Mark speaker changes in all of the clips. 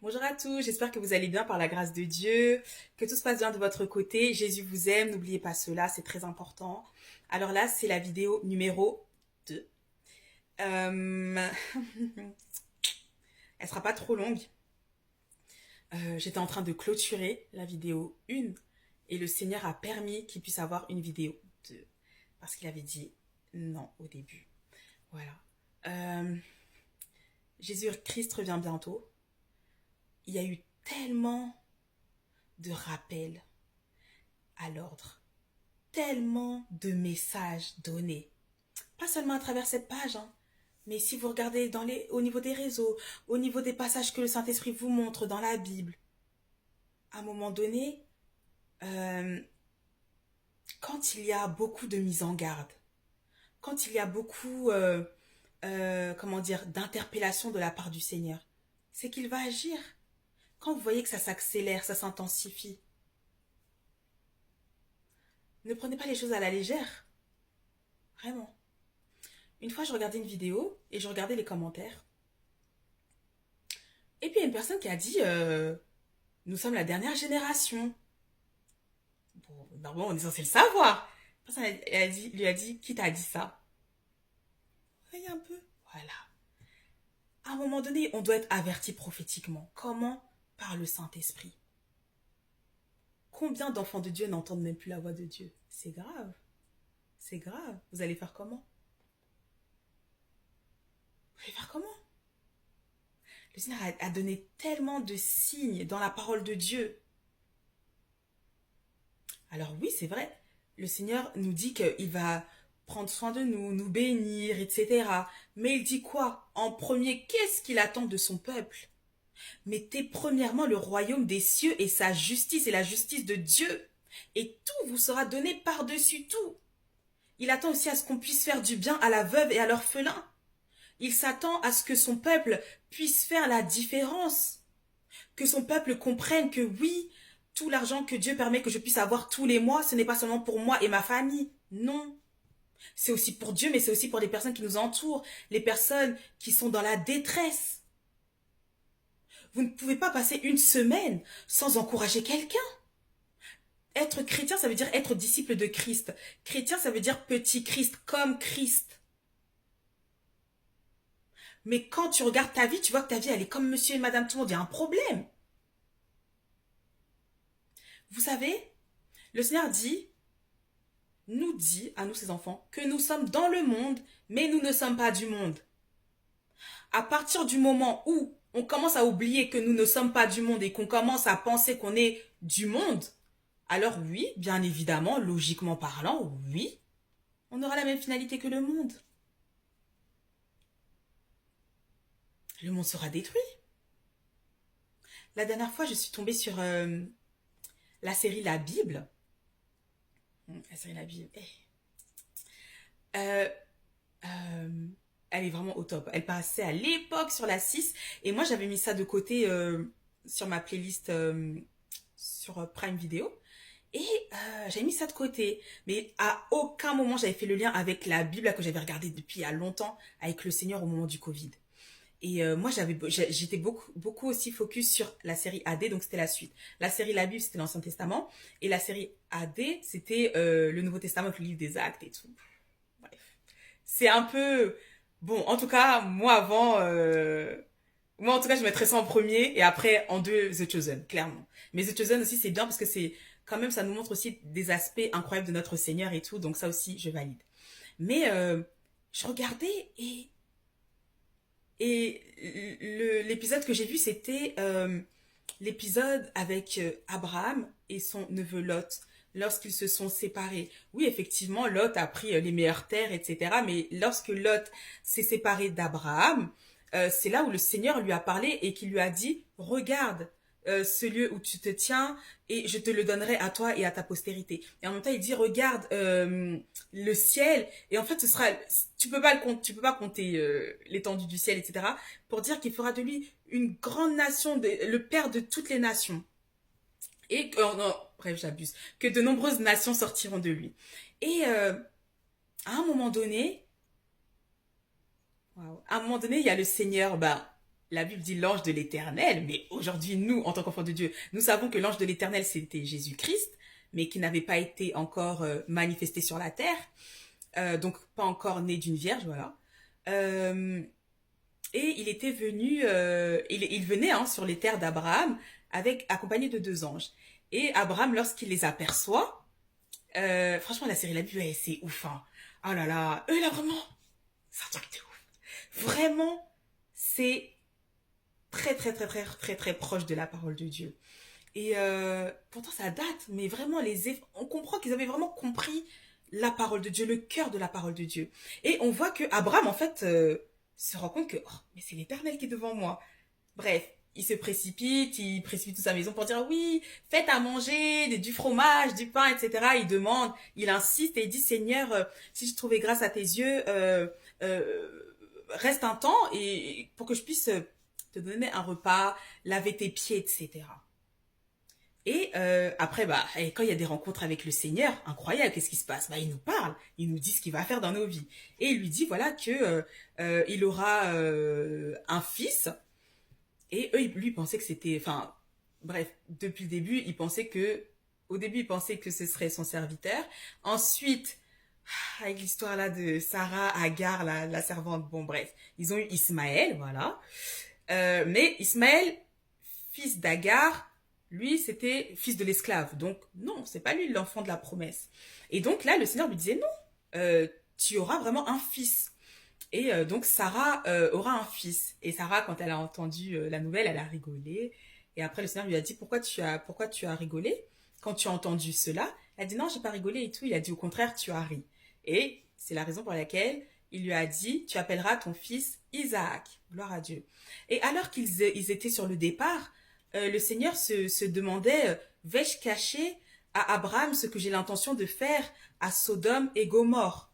Speaker 1: Bonjour à tous, j'espère que vous allez bien par la grâce de Dieu, que tout se passe bien de votre côté. Jésus vous aime, n'oubliez pas cela, c'est très important. Alors là, c'est la vidéo numéro 2. Euh... Elle sera pas trop longue. J'étais en train de clôturer la vidéo 1 et le Seigneur a permis qu'il puisse avoir une vidéo 2 parce qu'il avait dit non au début. Voilà. Euh... Jésus-Christ revient bientôt. Il y a eu tellement de rappels à l'ordre, tellement de messages donnés. Pas seulement à travers cette page, hein, mais si vous regardez au niveau des réseaux, au niveau des passages que le Saint-Esprit vous montre dans la Bible, à un moment donné, euh, quand il y a beaucoup de mise en garde, quand il y a beaucoup, comment dire, d'interpellation de la part du Seigneur, c'est qu'il va agir. Quand vous voyez que ça s'accélère, ça s'intensifie, ne prenez pas les choses à la légère. Vraiment. Une fois, je regardais une vidéo et je regardais les commentaires. Et puis, il y a une personne qui a dit nous sommes la dernière génération. Bon, normalement, on est censé le savoir. La personne lui a dit qui t'a dit ça? Voyez un peu. Voilà. À un moment donné, on doit être averti prophétiquement. Comment? Par le Saint-Esprit. Combien d'enfants de Dieu n'entendent même plus la voix de Dieu? C'est grave. C'est grave. Vous allez faire comment? Vous allez faire comment? Le Seigneur a donné tellement de signes dans la parole de Dieu. Alors oui, c'est vrai, le Seigneur nous dit qu'il va prendre soin de nous, nous bénir, etc. Mais il dit quoi? En premier, qu'est-ce qu'il attend de son peuple? Mettez premièrement le royaume des cieux et sa justice et la justice de Dieu. Et tout vous sera donné par-dessus tout. Il attend aussi à ce qu'on puisse faire du bien à la veuve et à l'orphelin. Il s'attend à ce que son peuple puisse faire la différence. Que son peuple comprenne que oui, tout l'argent que Dieu permet que je puisse avoir tous les mois, ce n'est pas seulement pour moi et ma famille. Non. C'est aussi pour Dieu, mais c'est aussi pour les personnes qui nous entourent, les personnes qui sont dans la détresse. Vous ne pouvez pas passer une semaine sans encourager quelqu'un. Être chrétien, ça veut dire être disciple de Christ. Chrétien, ça veut dire petit Christ, comme Christ. Mais quand tu regardes ta vie, tu vois que ta vie, elle est comme monsieur et madame tout le monde. Il y a un problème. Vous savez, le Seigneur nous dit, à nous ses enfants, que nous sommes dans le monde, mais nous ne sommes pas du monde. À partir du moment où on commence à oublier que nous ne sommes pas du monde et qu'on commence à penser qu'on est du monde, alors oui, bien évidemment, logiquement parlant, oui, on aura la même finalité que le monde. Le monde sera détruit. La dernière fois, je suis tombée sur la série La Bible. La série La Bible. Euh, euh, elle est vraiment au top. Elle passait à l'époque sur la 6 et moi j'avais mis ça de côté sur ma playlist sur Prime Video et j'avais mis ça de côté. Mais à aucun moment j'avais fait le lien avec la Bible là, que j'avais regardée depuis il y a longtemps avec le Seigneur au moment du Covid. Et moi, j'étais beaucoup aussi focus sur la série AD, donc c'était la suite. La série La Bible, c'était l'Ancien Testament. Et la série AD, c'était le Nouveau Testament avec le livre des Actes et tout. Bref. C'est un peu... Bon, en tout cas, moi, en tout cas, je mettrais ça en premier et après, en deux, The Chosen, clairement. Mais The Chosen aussi, c'est bien parce que c'est... Quand même, ça nous montre aussi des aspects incroyables de notre Seigneur et tout. Donc ça aussi, je valide. Mais je regardais et l'épisode que j'ai vu, c'était l'épisode avec Abraham et son neveu Lot, lorsqu'ils se sont séparés. Oui, effectivement, Lot a pris les meilleures terres, etc. Mais lorsque Lot s'est séparé d'Abraham, c'est là où le Seigneur lui a parlé et qui lui a dit, regarde ce lieu où tu te tiens et je te le donnerai à toi et à ta postérité. Et en même temps, il dit, regarde le ciel et en fait, ce sera, tu peux pas compter l'étendue du ciel, etc. Pour dire qu'il fera de lui une grande nation, le père de toutes les nations. Et que, non, bref, j'abuse, que de nombreuses nations sortiront de lui. Et à un moment donné, wow, à un moment donné, il y a le Seigneur, bah, La Bible dit l'ange de l'Éternel, mais aujourd'hui, nous, en tant qu'enfants de Dieu, nous savons que l'ange de l'Éternel, c'était Jésus-Christ, mais qui n'avait pas été encore manifesté sur la terre, donc pas encore né d'une vierge, voilà. Euh, et il était venu, il venait hein, sur les terres d'Abraham avec accompagné de deux anges. Et Abraham, lorsqu'il les aperçoit, franchement, la série La Bible, ouais, c'est ouf. Hein. Oh là là, eux là vraiment, c'est un truc de ouf. Vraiment, c'est très proche de la parole de Dieu. Et pourtant ça date, mais vraiment on comprend qu'ils avaient vraiment compris la parole de Dieu, le cœur de la parole de Dieu. Et on voit que Abraham en fait se rend compte que oh, mais c'est l'Éternel qui est devant moi. Bref, il précipite toute sa maison pour dire oui, faites à manger, du fromage, du pain, etc. Il demande, il insiste et il dit Seigneur, si j'ai trouvé grâce à tes yeux, reste un temps et pour que je puisse te donner un repas, laver tes pieds, etc. Et après, bah, et quand il y a des rencontres avec le Seigneur, incroyable, qu'est-ce qui se passe? Bah, il nous parle, il nous dit ce qu'il va faire dans nos vies. Et il lui dit, voilà, que il aura un fils. Et eux, lui, pensaient que c'était... Enfin, bref, depuis le début, ils pensaient que... Au début, ils pensaient que ce serait son serviteur. Ensuite, avec l'histoire là de Sarah, Agar, la servante, bon, bref, ils ont eu Ismaël, voilà. Mais Ismaël, fils d'Agar, lui, c'était fils de l'esclave. Donc, non, c'est pas lui l'enfant de la promesse. Et donc là, le Seigneur lui disait, non, tu auras vraiment un fils. Et donc, Sarah aura un fils. Et Sarah, quand elle a entendu la nouvelle, elle a rigolé. Et après, le Seigneur lui a dit, pourquoi tu as rigolé quand tu as entendu cela? Elle a dit, non, j'ai pas rigolé et tout. Il a dit, au contraire, tu as ri. Et c'est la raison pour laquelle il lui a dit, tu appelleras ton fils Isaac. Gloire à Dieu. Et alors qu'ils étaient sur le départ, le Seigneur se demandait, vais-je cacher à Abraham ce que j'ai l'intention de faire à Sodome et Gomorrhe?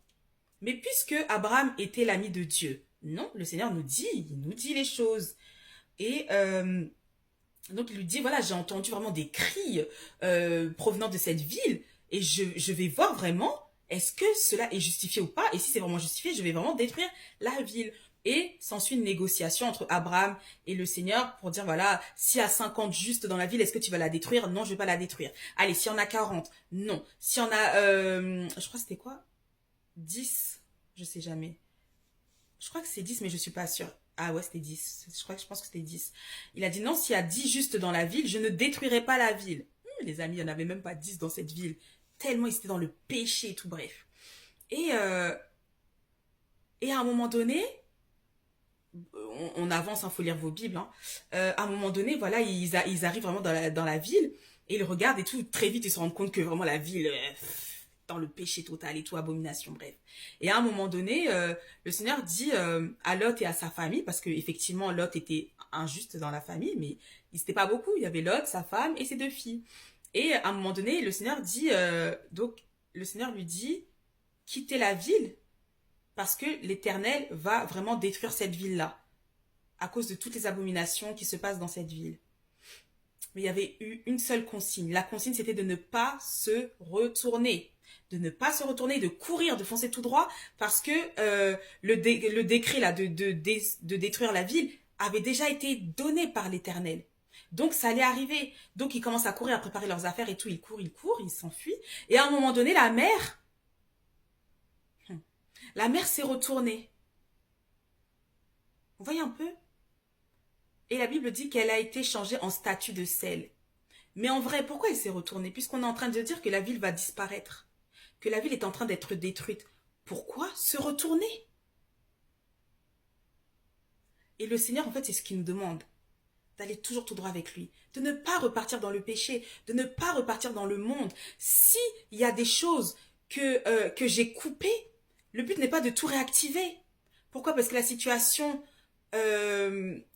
Speaker 1: Mais puisque Abraham était l'ami de Dieu, non, le Seigneur il nous dit les choses. Et donc il lui dit, voilà, j'ai entendu vraiment des cris provenant de cette ville, et je vais voir vraiment, est-ce que cela est justifié ou pas, et si c'est vraiment justifié, je vais vraiment détruire la ville. Et s'ensuit une négociation entre Abraham et le Seigneur pour dire, voilà, s'il y a 50 justes dans la ville, est-ce que tu vas la détruire? Non, je vais pas la détruire. Allez, s'il y en a 40, non. S'il y en a, je crois que c'était quoi? 10, je sais jamais. Je crois que c'est 10, mais je suis pas sûre. Ah ouais, c'était 10. Je pense que c'était 10. Il a dit non, s'il y a 10 justes dans la ville, je ne détruirai pas la ville. Les amis, il n'y en avait même pas 10 dans cette ville. Tellement ils étaient dans le péché et tout, bref. Et, euh, et à un moment donné, on avance, il faut lire vos Bibles. Hein. À un moment donné, voilà, ils arrivent vraiment dans la ville et ils regardent et tout. Très vite, ils se rendent compte que vraiment la ville, dans le péché total et tout, abomination, bref. Et à un moment donné, le Seigneur dit à Lot et à sa famille, parce que effectivement Lot était injuste dans la famille, mais ils n'étaient pas beaucoup. Il y avait Lot, sa femme et ses deux filles. Et à un moment donné, le Seigneur dit, donc le Seigneur lui dit, quittez la ville parce que l'Éternel va vraiment détruire cette ville-là à cause de toutes les abominations qui se passent dans cette ville. Mais il y avait eu une seule consigne. La consigne, c'était de ne pas se retourner. De ne pas se retourner, de courir, de foncer tout droit, parce que le décret là de détruire la ville avait déjà été donné par l'Éternel. Donc ça allait arriver. Donc ils commencent à courir, à préparer leurs affaires et tout. Ils courent, ils s'enfuient. Et à un moment donné, la mer s'est retournée. Vous voyez un peu? Et la Bible dit qu'elle a été changée en statue de sel. Mais en vrai, pourquoi elle s'est retournée? Puisqu'on est en train de dire que la ville va disparaître, que la ville est en train d'être détruite. Pourquoi se retourner? Et le Seigneur, en fait, c'est ce qu'il nous demande. D'aller toujours tout droit avec lui. De ne pas repartir dans le péché. De ne pas repartir dans le monde. Si il y a des choses que j'ai coupées, le but n'est pas de tout réactiver. Pourquoi? Parce que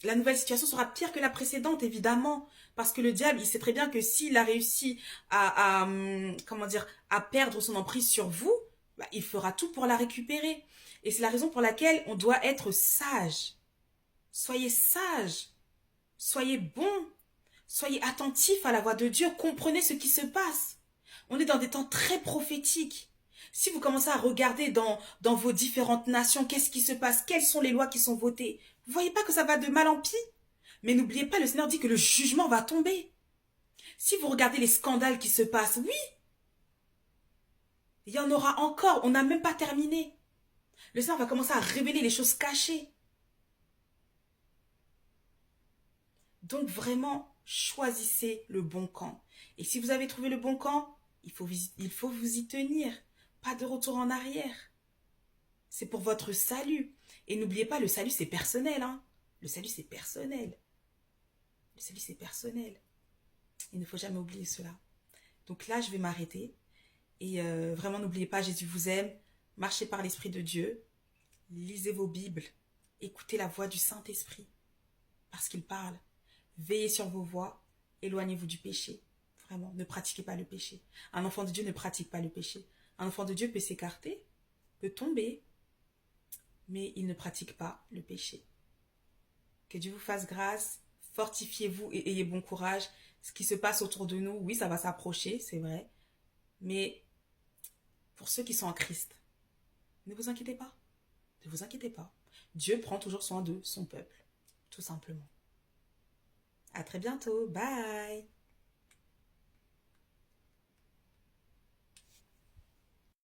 Speaker 1: la nouvelle situation sera pire que la précédente, évidemment. Parce que le diable, il sait très bien que s'il a réussi comment dire, à perdre son emprise sur vous, bah, il fera tout pour la récupérer. Et c'est la raison pour laquelle on doit être sage. Soyez sage. Soyez bon. Soyez attentif à la voix de Dieu. Comprenez ce qui se passe. On est dans des temps très prophétiques. Si vous commencez à regarder dans vos différentes nations, qu'est-ce qui se passe, quelles sont les lois qui sont votées, vous voyez pas que ça va de mal en pis? Mais n'oubliez pas, le Seigneur dit que le jugement va tomber. Si vous regardez les scandales qui se passent, oui, il y en aura encore, on n'a même pas terminé. Le Seigneur va commencer à révéler les choses cachées. Donc vraiment, choisissez le bon camp. Et si vous avez trouvé le bon camp, il faut vous y tenir. Pas de retour en arrière. C'est pour votre salut. Et n'oubliez pas, le salut, c'est personnel. Hein. Le salut, c'est personnel. Le salut, c'est personnel. Il ne faut jamais oublier cela. Donc là, je vais m'arrêter. Et vraiment, n'oubliez pas, Jésus vous aime. Marchez par l'Esprit de Dieu. Lisez vos Bibles. Écoutez la voix du Saint-Esprit. Parce qu'il parle. Veillez sur vos voies. Éloignez-vous du péché. Vraiment, ne pratiquez pas le péché. Un enfant de Dieu ne pratique pas le péché. Un enfant de Dieu peut s'écarter, peut tomber, mais il ne pratique pas le péché. Que Dieu vous fasse grâce. Fortifiez-vous et ayez bon courage. Ce qui se passe autour de nous, oui, ça va s'approcher, c'est vrai. Mais pour ceux qui sont en Christ, ne vous inquiétez pas. Ne vous inquiétez pas. Dieu prend toujours soin de son peuple, tout simplement. À très bientôt. Bye.